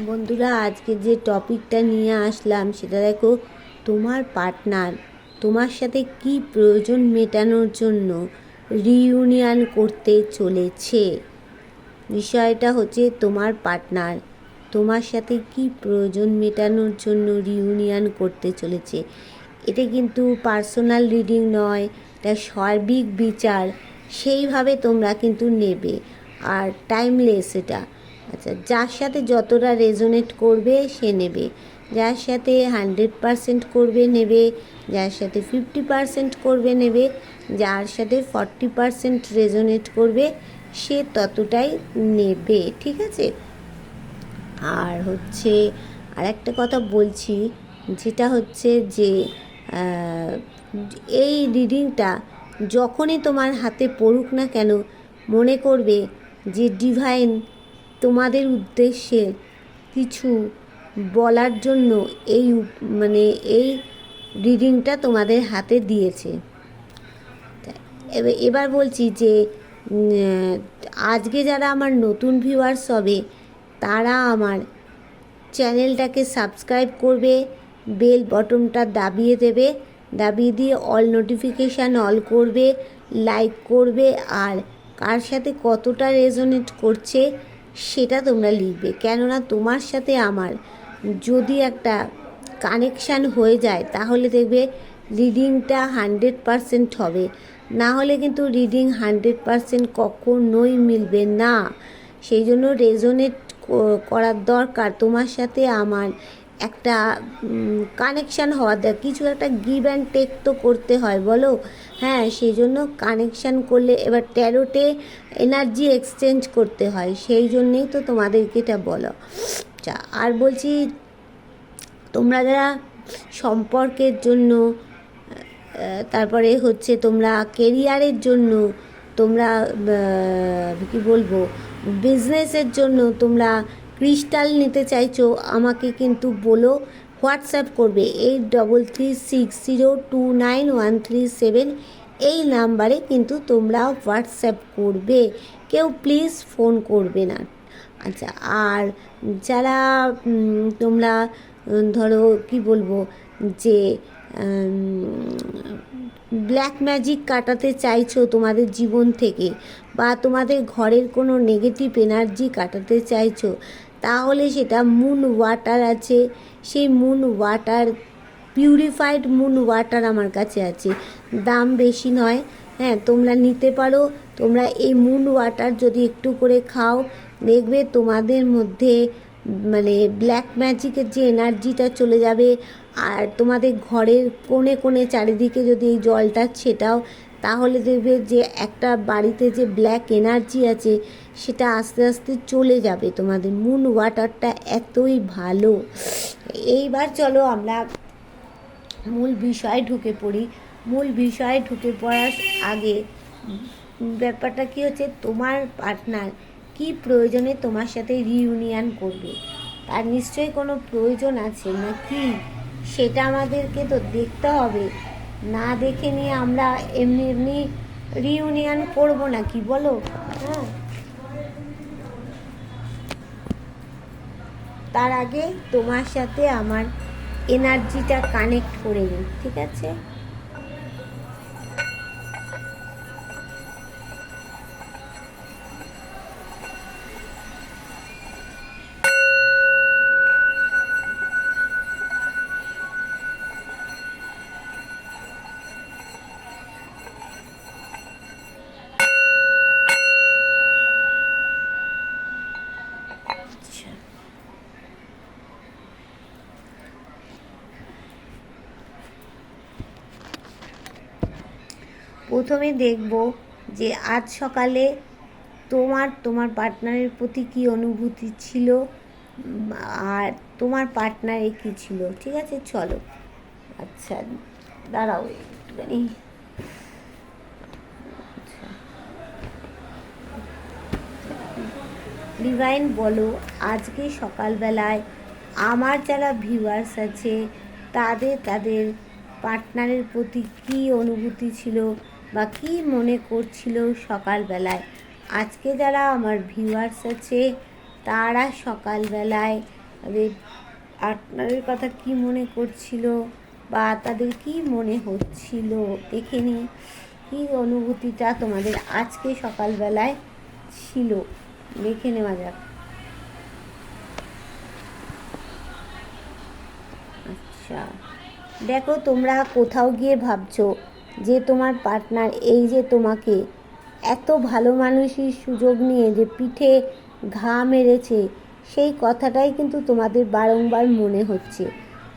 বন্ধুরা, আজকে যে টপিকটা নিয়ে আসলাম সেটা দেখো, তোমার পার্টনার তোমার সাথে কি প্রয়োজন মেটানোর জন্য রিইউনিয়ন করতে চলেছে। বিষয়টা হচ্ছে তোমার পার্টনার তোমার সাথে কি প্রয়োজন মেটানোর জন্য রিইউনিয়ন করতে চলেছে। এটা কিন্তু পার্সোনাল রিডিং নয়, এটা সার্বিক বিচার। সেইভাবে তোমরা কিন্তু নেবে, আর টাইমলেস এটা। আচ্ছা, যার সাথে যতটা রেজোনেট করবে সে নেবে, যার সাথে 100% করবে নেবে, যার সাথে 50% করবে নেবে, যার সাথে 40% রেজোনেট করবে সে ততটাই নেবে, ঠিক আছে। আর হচ্ছে আর একটা কথা বলছি, যেটা হচ্ছে যে এই রিডিংটা যখনই তোমার হাতে পড়ুক না কেন, মনে করবে যে ডিভাইন তোমাদের উদ্দেশ্যে কিছু বলার জন্য এই এই রিডিংটা তোমাদের হাতে দিয়েছে। এবার বলছি যে আজকে যারা আমার নতুন ভিউয়ার্স হবে তারা আমার চ্যানেলটাকে সাবস্ক্রাইব করবে, বেল বটনটা দাবিয়ে দেবে, দাবিয়ে দিয়ে অল নোটিফিকেশান অল করবে, লাইক করবে, আর কার সাথে কতটা রেজোনেট করছে সেটা তোমরা লিখবে। কেননা তোমার সাথে আমার যদি একটা কানেকশান হয়ে যায় তাহলে দেখবে রিডিংটা 100% হবে, না হলে কিন্তু রিডিং 100% কখনোই মিলবে না। সেই জন্য রেজোনেট করার দরকার, তোমার সাথে আমার একটা কানেকশান হওয়া দরকার, কিছু একটা গিভ অ্যান্ড টেক তো করতে হয়, বলো। হ্যাঁ, সেই জন্য কানেকশান করলে এবার ট্যারোটে এনার্জি এক্সচেঞ্জ করতে হয়, সেই জন্যেই তো তোমাদেরকে এটা বলো। আচ্ছা, আর বলছি, তোমরা যারা সম্পর্কের জন্য, তারপরে হচ্ছে তোমরা কেরিয়ারের জন্য, তোমরা কি বলবো, বিজনেসের জন্য তোমরা ক্রিস্টাল নিতে চাইছো, আমাকে কিন্তু বলো, হোয়াটসঅ্যাপ করবে 8360291337 এই নাম্বারে কিন্তু তোমরা হোয়াটসঅ্যাপ করবে, কেউ প্লিজ ফোন করবে না। আচ্ছা, আর যারা তোমরা ধরো কি বলবো যে ব্ল্যাক ম্যাজিক কাটাতে চাইছো তোমাদের জীবন থেকে, বা তোমাদের ঘরের কোনো নেগেটিভ এনার্জি কাটাতে চাইছো, তাহলে সেটা মুন ওয়াটার আছে, সেই moon water, purified moon water আমার কাছে আছে, দাম বেশি নয়। হ্যাঁ, তোমরা নিতে পারো। তোমরা এই মুন ওয়াটার যদি একটু করে খাও, দেখবে তোমাদের মধ্যে ব্ল্যাক ম্যাজিকের যে এনার্জিটা চলে যাবে। আর তোমাদের ঘরের কোণে কোণে চারিদিকে যদি এই জলটা ছেটাও, তাহলে দেখবে যে একটা বাড়িতে যে ব্ল্যাক এনার্জি আছে সেটা আস্তে আস্তে চলে যাবে। তোমাদের মুন ওয়াটারটা এতই ভালো। এইবার চলো আমরা মূল বিষয়ে ঢুকে পড়ি। মূল বিষয়ে ঢুকে পড়ার আগে ব্যাপারটা কী হচ্ছে, তোমার পার্টনার কি প্রয়োজনে তোমার সাথে রিইউনিয়ন করবে, তার নিশ্চয়ই কোনো প্রয়োজন আছে না কি, সেটা আমাদেরকে তো দেখতে হবে। না দেখে নিয়ে আমরা এমনি এমনি রিইউনিয়ন করবো না, কি বলো? হ্যাঁ, তার আগে তোমার সাথে আমার এনার্জিটা কানেক্ট করে নিই, ঠিক আছে? প্রথমে দেখব যে আজ সকালে তোমার পার্টনারের প্রতি কী অনুভূতি ছিল, আর তোমার পার্টনারে কী ছিল, ঠিক আছে? চলো। আচ্ছা, দাঁড়াও একটুখানি। ডিভাইন বলো, আজকে সকালবেলায় আমার যারা ভিউয়ার্স আছে তাদের পার্টনারের প্রতি কী অনুভূতি ছিল বা কী মনে করছিল সকালবেলায়। আজকে যারা আমার ভিউয়ার্স আছে তারা সকালবেলায় তাদের পার্টনারের কথা কি মনে করছিল বা তাদের কি মনে হচ্ছিল, দেখে নি কী অনুভূতিটা তোমাদের আজকে সকালবেলায় ছিল, দেখে নেওয়া যাক। আচ্ছা, দেখো তোমরা কোথাও গিয়ে ভাবছো যে তোমার পার্টনার এই যে তোমাকে এত ভালো মানুষের সুযোগ নিয়ে যে পিঠে ঘা মেরেছে, সেই কথাটাই কিন্তু তোমাদের বারংবার মনে হচ্ছে।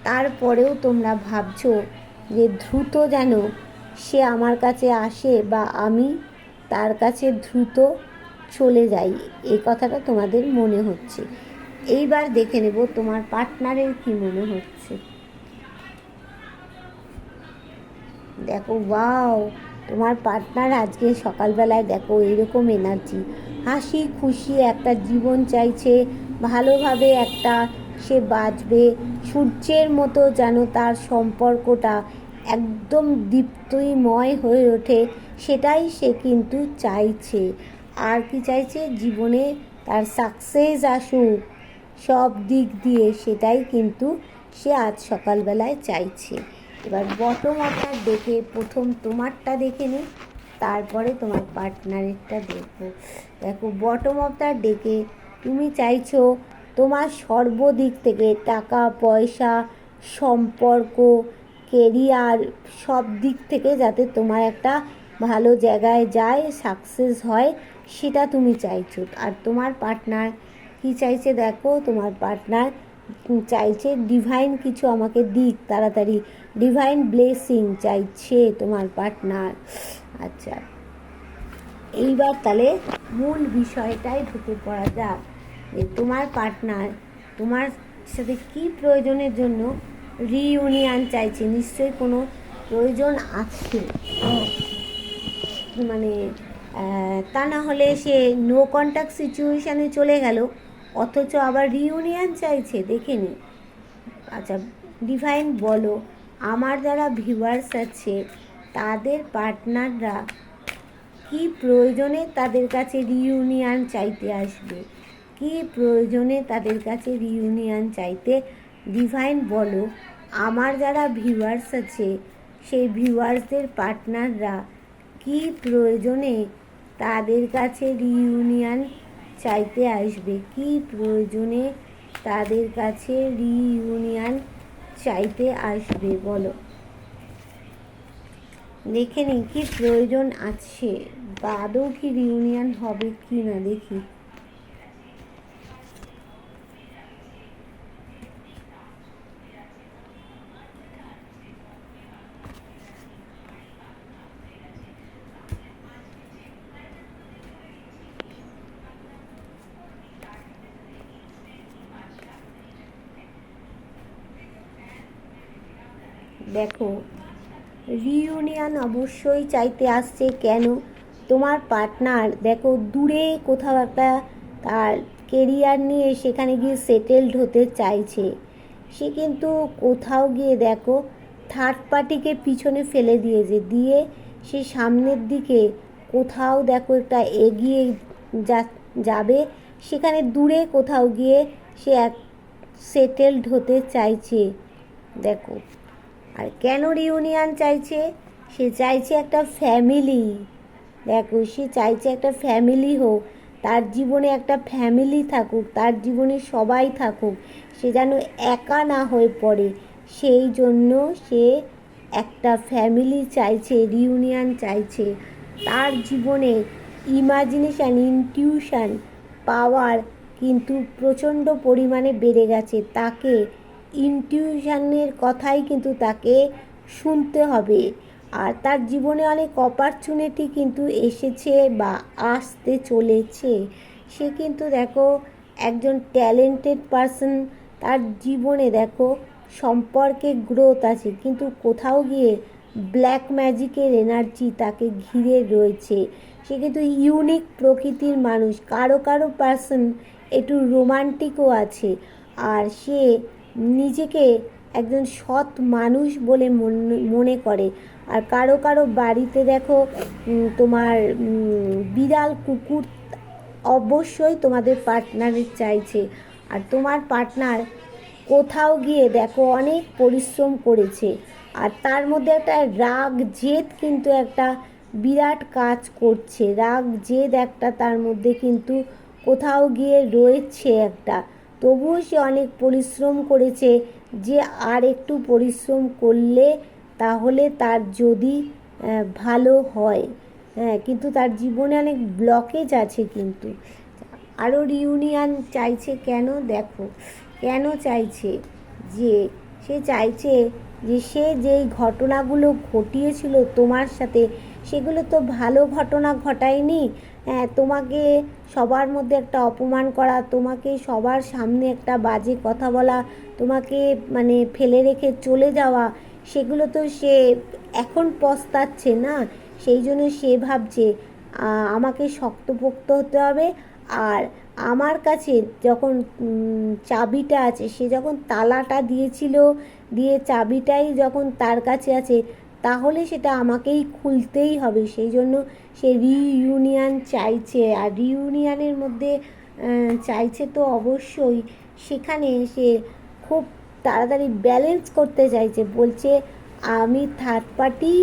তারপরেও তোমরা ভাবছো যে দ্রুত যেন সে আমার কাছে আসে বা আমি তার কাছে দ্রুত চলে যাই, এই কথাটা তোমাদের মনে হচ্ছে। এইবার দেখে নেব তোমার পার্টনারের কি মনে হচ্ছে। দেখো, ওয়াও, তোমার পার্টনার আজকে সকালবেলায় দেখো এরকম এনার্জি, হাসি খুশি একটা জীবন চাইছে, ভালোভাবে একটা সে বাঁচবে, সূর্যের মতো যেন তার সম্পর্কটা একদম দীপ্তিময় হয়ে ওঠে, সেটাই সে কিন্তু চাইছে। আর কি চাইছে? জীবনে তার সাকসেস আসুক সব দিক দিয়ে, সেটাই কিন্তু সে আজ সকালবেলায় চাইছে। এবার বটম আপটা দেখে প্রথম তোমারটা দেখে নিই, তারপরে তোমার পার্টনারেরটা দেখব। দেখো, বটম আপটা ডেকে তুমি চাইছো তোমার সর্বদিক থেকে টাকা পয়সা, সম্পর্ক, কেরিয়ার, সব দিক থেকে যাতে তোমার একটা ভালো জায়গায় যায়, সাকসেস হয়, সেটা তুমি চাইছো। আর তোমার পার্টনার কি চাইছে? দেখো, তোমার পার্টনার চাইছে ডিভাইন কিছু আমাকে দিক তাড়াতাড়ি, ডিভাইন ব্লেসিং চাইছে তোমার পার্টনার। আচ্ছা, এইবার তাহলে মূল বিষয়টাই ঢুকে পড়া যাক যে তোমার পার্টনার তোমার সাথে কি প্রয়োজনের জন্য রিইউনিয়ন চাইছে। নিশ্চয়ই কোনো প্রয়োজন আছে, মানে তা না হলে সে নো কন্ট্যাক্ট সিচুয়েশানে চলে গেল, অথচ আবার রিইউনিয়ন চাইছে, দেখে নি। আচ্ছা, ডিভাইন বলো আমার যারা ভিউয়ার্স আছে তাদের পার্টনাররা কি প্রয়োজনে তাদের কাছে রিইউনিয়ন চাইতে আসবে, কি প্রয়োজনে তাদের কাছে রিইউনিয়ন চাইতে, ডিভাইন বলো আমার যারা ভিউয়ার্স আছে সেই ভিউয়ার্সদের পার্টনাররা কি প্রয়োজনে তাদের কাছে রিইউনিয়ন চাইতে আসবে, কি প্রয়োজনে তাদের কাছে রিইউনিয়ন চাইতে আসবে, বলো। দেখে নিই কি প্রয়োজন আছে বা আদৌ কি রিউনিয়ন হবে কি না, দেখি। দেখো, রিইউনিয়ন অবশ্যই চাইতে আসছে। কেন? তোমার পার্টনার দেখো দূরে কোথাও একটা তার কেরিয়ার নিয়ে সেখানে গিয়ে সেটেলড হতে চাইছে। সে কিন্তু কোথাও গিয়ে দেখো থার্ড পার্টিকে পিছনে ফেলে দিয়েছে, দিয়ে সে সামনের দিকে কোথাও দেখো একটা এগিয়ে যাবে, সেখানে দূরে কোথাও গিয়ে সে এক সেটেলড হতে চাইছে। দেখো, আর কেন রিউনিয়ন চাইছে? সে চাইছে একটা ফ্যামিলি। দেখো, সে চাইছে একটা ফ্যামিলি হোক, তার জীবনে একটা ফ্যামিলি থাকুক, তার জীবনে সবাই থাকুক, সে যেন একা না হয়ে পড়ে, সেই জন্য সে একটা ফ্যামিলি চাইছে, রিউনিয়ন চাইছে। তার জীবনে ইমাজিনেশান, ইনটিউশন পাওয়ার কিন্তু প্রচণ্ড পরিমাণে বেড়ে গেছে। তাকে ইনটিউশনের কথাই কিন্তু তাকে শুনতে হবে। আর তার জীবনে অনেক অপরচুনিটি কিন্তু এসেছে বা আসতে চলেছে। সে কিন্তু দেখো একজন ট্যালেন্টেড পারসন, তার জীবনে দেখো সম্পর্কে গ্রোথ আছে, কিন্তু কোথাও গিয়ে ব্ল্যাক ম্যাজিকের এনার্জি তাকে ঘিরে রয়েছে। সে কিন্তু ইউনিক প্রকৃতির মানুষ, কারো কারো পার্সন একটু রোমান্টিকও আছে, আর সে নিজেকে একজন সৎ মানুষ বলে মনে করে। আর কারো কারো বাড়িতে দেখো তোমার বিড়াল কুকুর অবশ্যই তোমাদের পার্টনারের চাইছে। আর তোমার পার্টনার কোথাও গিয়ে দেখো অনেক পরিশ্রম করেছে, আর তার মধ্যে একটা রাগ জেদ কিন্তু একটা বিরাট কাজ করছে। রাগ জেদ একটা তার মধ্যে কিন্তু কোথাও গিয়ে রয়েছে একটা। তবুও সে অনেক পরিশ্রম করেছে যে আর একটু পরিশ্রম করলে তাহলে তার যদি ভালো হয়। হ্যাঁ, কিন্তু তার জীবনে অনেক ব্লকেজ আছে কিন্তু। আরও রিউনিয়ন চাইছে কেন দেখো, কেন চাইছে, যে সে চাইছে যে সে যেই ঘটনাগুলো ঘটিয়েছিল তোমার সাথে সেগুলো তো ভালো ঘটনা ঘটায়নি। হ্যাঁ, তোমাকে সবার মধ্যে একটা অপমান করা, তোমাকে সবার সামনে একটা বাজে কথা বলা, তোমাকে মানে ফেলে রেখে চলে যাওয়া, সেগুলো তো সে এখন পস্তাচ্ছে না। সেই জন্য সে ভাবছে আমাকে শক্তপোক্ত হতে হবে। আর আমার কাছে যখন চাবিটা আছে, সে যখন তালাটা দিয়েছিল, দিয়ে চাবিটাই যখন তার কাছে আছে, তাহলে সেটা আমাকেই খুলতেই হবে। সেই জন্য সে রিইউনিয়ন চাইছে। আর রিইউনিয়নের মধ্যে চাইছে তো অবশ্যই, সেখানে সে খুব তাড়াতাড়ি ব্যালেন্স করতে চাইছে। বলছে আমি থার্ড পার্টি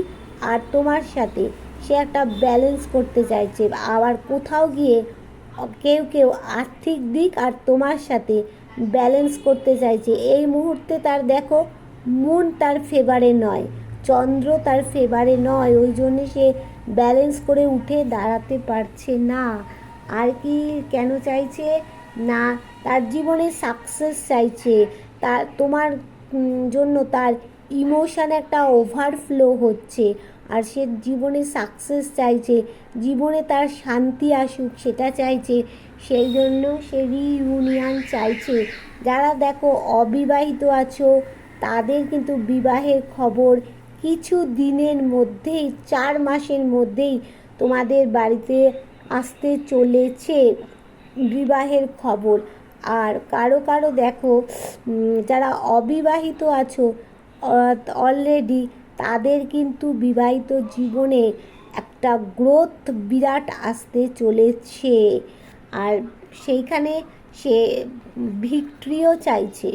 আর তোমার সাথে সে একটা ব্যালেন্স করতে চাইছে। আবার কোথাও গিয়ে কেউ কেউ আর্থিক দিক আর তোমার সাথে ব্যালেন্স করতে চাইছে। এই মুহূর্তে তার দেখো মন তার ফেভারে নয়, চন্দ্র তার ফেভারে নয়, ওই জন্য সে ব্যালেন্স করে উঠে দাঁড়াতে পারছে না। আর কি কেন চাইছে না, তার জীবনে সাকসেস চাইছে। তার তোমার জন্য তার ইমোশান একটা ওভারফ্লো হচ্ছে, আর সে জীবনে সাকসেস চাইছে, জীবনে তার শান্তি আসুক সেটা চাইছে। সেই জন্য সে রিইউনিয়ন চাইছে। যারা দেখো অবিবাহিত আছো, তাদের কিন্তু বিবাহের খবর কিছু দিনের মধ্যেই, 4 মাসের মধ্যেই তোমাদের বাড়িতে আসতে চলেছে বিবাহের খবর। আর কারো কারো দেখো যারা অবিবাহিত আছো অলরেডি, তাদের কিন্তু বিবাহিত জীবনে একটা গ্রোথ বিরাট আসতে চলেছে। আর সেইখানে সে ভিক্টরিও চাইছে,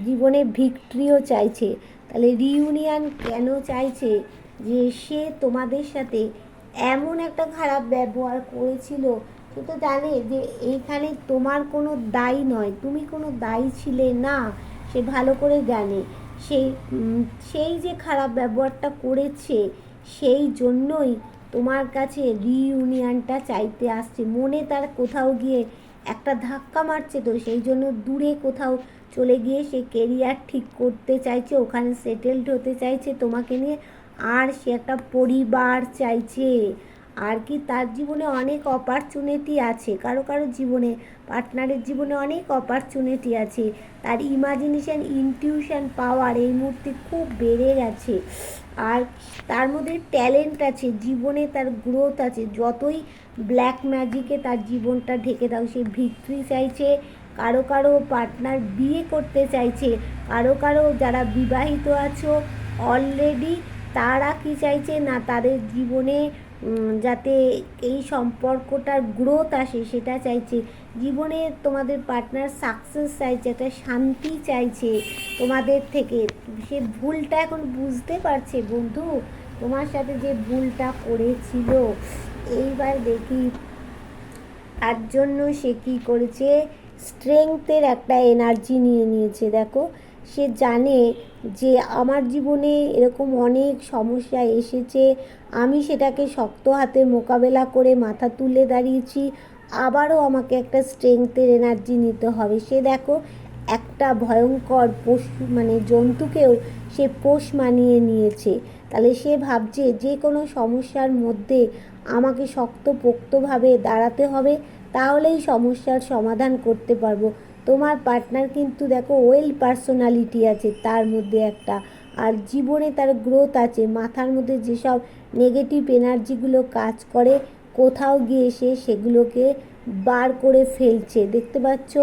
জীবনে ভিক্টরিও চাইছে। তাহলে রিইউনিয়ন কেন চাইছে, যে সে তোমাদের সাথে এমন একটা খারাপ ব্যবহার করেছিল, সে তো জানে যে এইখানে তোমার কোনো দায়ী নয়, তুমি কোনো দায়ী ছিলে না, সে ভালো করে জানে। সেই সেই যে খারাপ ব্যবহারটা করেছে, সেই জন্যই তোমার কাছে রিইউনিয়নটা চাইতে আসছে। মনে তার কোথাও গিয়ে একটা ধাক্কা মারছে, তো সেই জন্য দূরে কোথাও চলে গিয়ে সে কেরিয়ার ঠিক করতে চাইছে, ওখানে সেটেলড হতে চাইছে তোমাকে নিয়ে। আর সে একটা পরিবার চাইছে। আর কি তার জীবনে অনেক অপরচুনিটি আছে, কারো কারো জীবনে, পার্টনারের জীবনে অনেক অপরচুনিটি আছে। তার ইমাজিনেশান, ইনটিউশন পাওয়ার এই মুহূর্তে খুব বেড়ে গেছে। আর তার মধ্যে ট্যালেন্ট আছে, জীবনে তার গ্রোথ আছে। যতই ব্ল্যাক ম্যাজিকে তার জীবনটা ঢেকে দাও, সে ভিক্টরি চাইছে। কারো কারো পার্টনার বিয়ে করতে চাইছে, কারো কারো যারা বিবাহিত আছো অলরেডি, তারা কি চাইছে না, তাদের জীবনে যাতে এই সম্পর্কটার গ্রোথ আসে সেটা চাইছে। জীবনে তোমাদের পার্টনার সাকসেস চাইছে, একটা শান্তি চাইছে তোমাদের থেকে। সে ভুলটা এখন বুঝতে পারছে বন্ধু, তোমার সাথে যে ভুলটা করেছিল। এইবার দেখি তার জন্য সে কী করেছে, স্ট্রেংথের একটা এনার্জি নিয়ে নিয়েছে। দেখো সে জানে যে আমার জীবনে এরকম অনেক সমস্যা এসেছে, আমি সেটাকে শক্ত হাতে মোকাবেলা করে মাথা তুলে দাঁড়িয়েছি, আবারও আমাকে একটা স্ট্রেংথের এনার্জি নিতে হবে। সে দেখো একটা ভয়ঙ্কর পশু মানে জন্তুকেও সে পোষ মানিয়ে নিয়েছে। তাহলে সে ভাবছে যে কোনো সমস্যার মধ্যে আমাকে শক্তপোক্তভাবে দাঁড়াতে হবে, তাহলেই সমস্যার সমাধান করতে পারবো। তোমার পার্টনার কিন্তু দেখো ওয়েল পার্সোনালিটি আছে তার মধ্যে একটা, আর জীবনে তার গ্রোথ আছে। মাথার মধ্যে যেসব নেগেটিভ এনার্জিগুলো কাজ করে, কোথাও গিয়ে সে সেগুলোকে বার করে ফেলছে, দেখতে পাচ্ছ,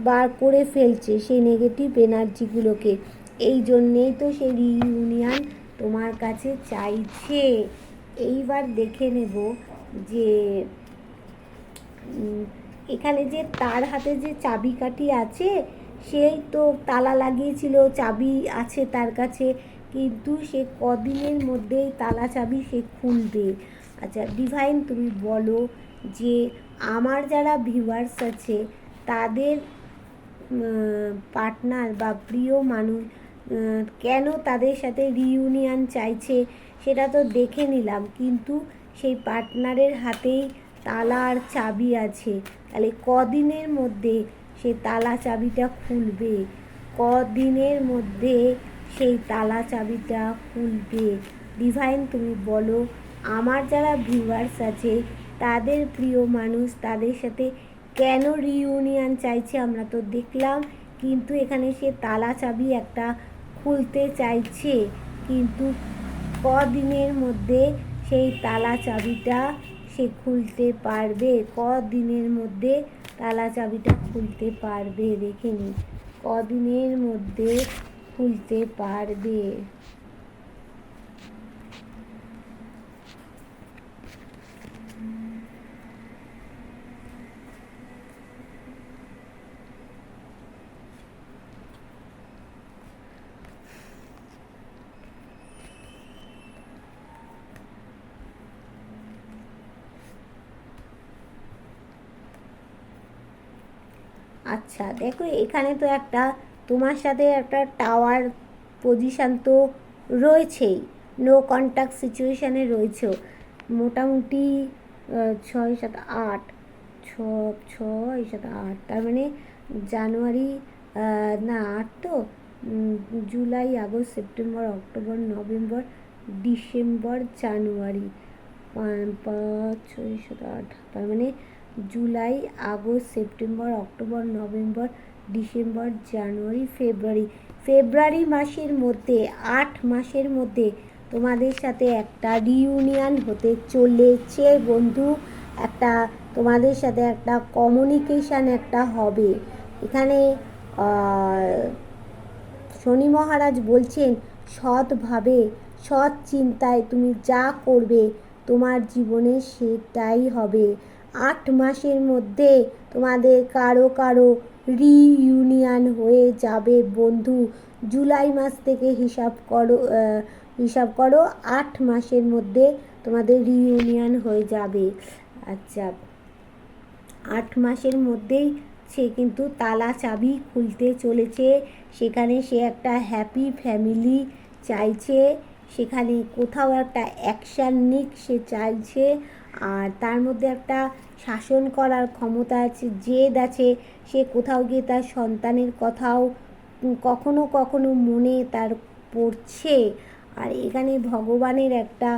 বার করে ফেলছে সেই নেগেটিভ এনার্জিগুলোকে। এই জন্যেই তো সে রিইউনিয়ন তোমার কাছে চাইছে। এইবার দেখে নেব যে এখানে যে তার হাতে যে চাবিকাঠি আছে, সেই তো তালা লাগিয়েছিল, চাবি আছে তার কাছে, কিন্তু সে কদিনের মধ্যেই তালা চাবি সে খুলবে। আচ্ছা ডিভাইন, তুমি বলো যে আমার যারা ভিউয়ার্স আছে তাদের পার্টনার বা প্রিয় মানুষ কেন তাদের সাথে রিইউনিয়ন চাইছে, সেটা তো দেখে নিলাম, কিন্তু সেই পার্টনারের হাতেই তালা আর চাবি আছে, তাহলে কদিনের মধ্যে সেই তালা চাবিটা খুলবে, কদিনের মধ্যে সেই তালা চাবিটা খুলবে? ডিভাইন তুমি বলো আমার যারা ভিউয়ার্স আছে তাদের প্রিয় মানুষ তাদের সাথে কেন রিইউনিয়ন চাইছে আমরা তো দেখলাম, কিন্তু এখানে সে তালা চাবি একটা খুলতে চাইছে, কিন্তু কদিনের মধ্যে সেই তালা চাবিটা সে খুলতে পারবে? কদিনের মধ্যে তালা চাবিটা খুলতে পারবে দেখে নি, কদিনের মধ্যে খুলতে পারবে? আচ্ছা দেখো, এখানে তো একটা তোমার সাথে একটা টাওয়ার পজিশান তো রয়েছেই, নো কন্ট্যাক্ট সিচুয়েশানে রয়েছেও মোটামুটি 6 7 8, ছয় সাত আট, তার মানে জানুয়ারি, না 8 তো, July August September October November December January, 5 6 7 8, তার মানে July August September October November December January February মাসের মধ্যে, 8 মাসের মধ্যে তোমাদের সাথে একটা রিইউনিয়ন হতে চলেছে বন্ধু, একটা তোমাদের সাথে একটা কমিউনিকেশান একটা হবে। এখানে শনি মহারাজ বলছেন সৎভাবে, সৎ চিন্তায় তুমি যা করবে তোমার জীবনে সেটাই হবে। 8 মাসের মধ্যে তোমাদের কারো কারো রিইউনিয়ন হয়ে যাবে বন্ধু। জুলাই মাস থেকে হিসাব করো 8 মাসের মধ্যে তোমাদের রিইউনিয়ন হয়ে যাবে। আচ্ছা 8 মাসের মধ্যেই সে কিন্তু তালা চাবি খুলতে চলেছে, সেখানে সে একটা হ্যাপি ফ্যামিলি চাইছে, সেখানে কোথাও একটা অ্যাকশান নিক সে চাইছে, আর তার মধ্যে একটা শাসন করার ক্ষমতা আছে, জেদ আছে, সে কোথাও গিয়ে তার সন্তানের কথাও কখনো কখনো মনে তার পড়ছে, আর এখানে ভগবানের একটা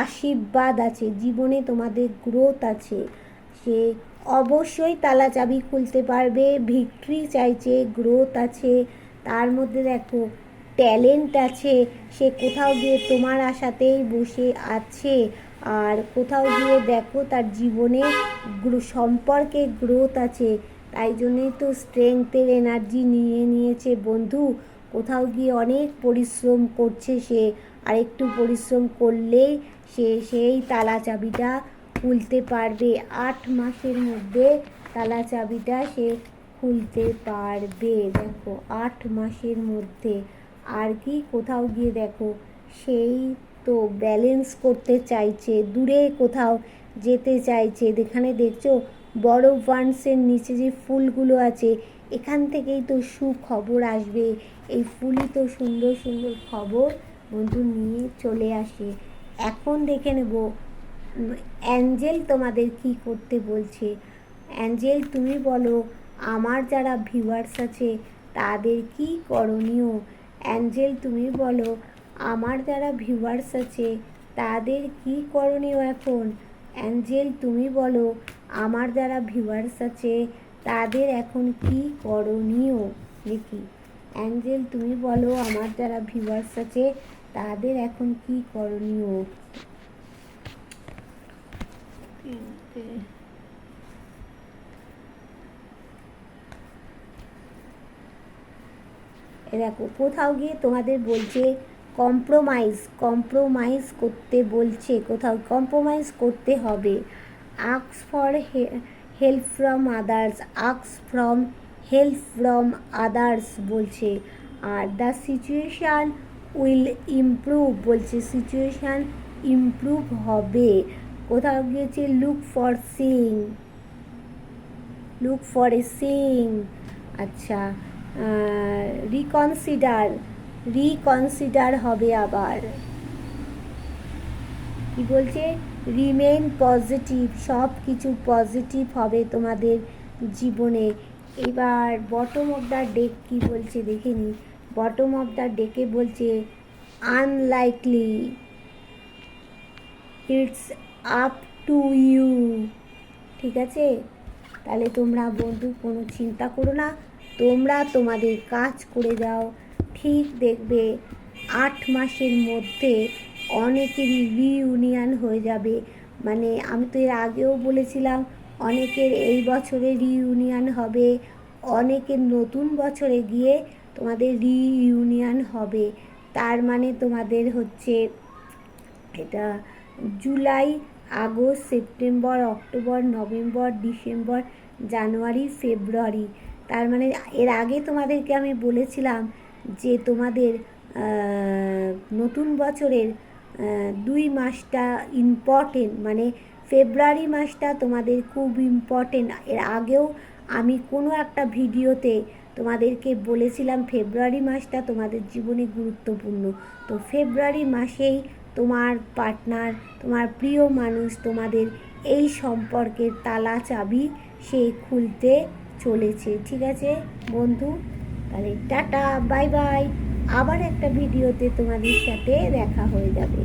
আশীর্বাদ আছে, জীবনে তোমাদের গ্রোথ আছে, সে অবশ্যই তালা চাবি খুলতে পারবে, ভিক্টরি চাইছে, গ্রোথ আছে, তার মধ্যে দেখো ট্যালেন্ট আছে, সে কোথাও গিয়ে তোমার আশাতেই বসে আছে, আর কোথাও গিয়ে দেখো তার জীবনে সম্পর্কে গ্রোথ আছে, তাই জন্যই তো স্ট্রেংথের এনার্জি নিয়ে নিয়েছে বন্ধু, কোথাও গিয়ে অনেক পরিশ্রম করছে সে, আর একটু পরিশ্রম করলেই সে সেই তালা চাবিটা খুলতে পারবে, 8 মাসের মধ্যে তালা চাবিটা সে খুলতে পারবে। দেখো 8 মাসের মধ্যে, আর কি কোথাও গিয়ে দেখো সেই তো ব্যালেন্স করতে চাইছে, দূরে কোথাও যেতে চাইছে, এখানে দেখছো বড় ওয়ান্সের নিচে যে ফুলগুলো আছে, এখান থেকেই তো সুখবর আসবে, এই ফুলই তো সুন্দর সুন্দর খবর বন্ধু নিয়ে চলে আসে। এখন দেখে নেব অ্যাঞ্জেল তোমাদের কি করতে বলছে। অ্যাঞ্জেল তুমি বলো আমার যারা ভিউয়ার্স আছে তাদের কি করণীয়। অ্যাঞ্জেল তুমি বলো আমার যারা ভিউয়ার্স আছে তাদের কি করণীয় এখন। অ্যাঞ্জেল তুমি বলো আমার যারা ভিউয়ার্স আছে তাদের এখন কি করণীয়। দেখি অ্যাঞ্জেল তুমি বলো আমার যারা ভিউয়ার্স আছে তাদের এখন কি করণীয়। দেখো কোথাও গিয়ে তোমাদের বলছে কম্প্রোমাইজ করতে বলছে, কোথাও কম্প্রোমাইজ করতে হবে। Ask for help from others, ask from help from others বলছে। আর দ্য সিচুয়েশান উইল ইমপ্রুভ বলছে, সিচুয়েশান ইমপ্রুভ হবে। কোথাও গিয়েছে লুক ফর সিং, লুক ফর এ সিং। আচ্ছা, রিকনসিডার, রিকনসিডার হবে আবার। কি বলছে, রিমেইন পজিটিভ, সব কিছু পজিটিভ হবে তোমাদের জীবনে। এবার বটম অফ দ্য ডেক কী বলছে দেখে নি। বটম অফ দ্য ডেকে বলছে unlikely, it's up to you. ঠিক আছে, তাহলে তোমরা বন্ধু কোনো চিন্তা করো না, তোমরা তোমাদের কাজ করে যাও, ঠিক দেখবে 8 মাসের মধ্যে অনেকেরই রিইউনিয়ন হয়ে যাবে। মানে আমি তো এর আগেও বলেছিলাম অনেকের এই বছরে রিইউনিয়ন হবে, অনেকের নতুন বছরে গিয়ে তোমাদের রিইউনিয়ন হবে। তার মানে তোমাদের হচ্ছে এটা July, August, September, October, November, December, January, February. তার মানে এর আগে তোমাদেরকে আমি বলেছিলাম যে তোমাদের নতুন বছরের 2 মাসটা ইম্পর্টেন্ট, মানে ফেব্রুয়ারি মাসটা তোমাদের খুব ইম্পর্টেন্ট। এর আগেও আমি কোনো একটা ভিডিওতে তোমাদেরকে বলেছিলাম ফেব্রুয়ারি মাসটা তোমাদের জীবনে গুরুত্বপূর্ণ। তো ফেব্রুয়ারি মাসেই তোমার পার্টনার, তোমার প্রিয় মানুষ তোমাদের এই সম্পর্কের তালা চাবি সে খুলতে চলেছে। ঠিক আছে বন্ধু, তাহলে টাটা, বাই বাই। আবার একটা ভিডিওতে তোমাদের সাথে দেখা হয়ে যাবে।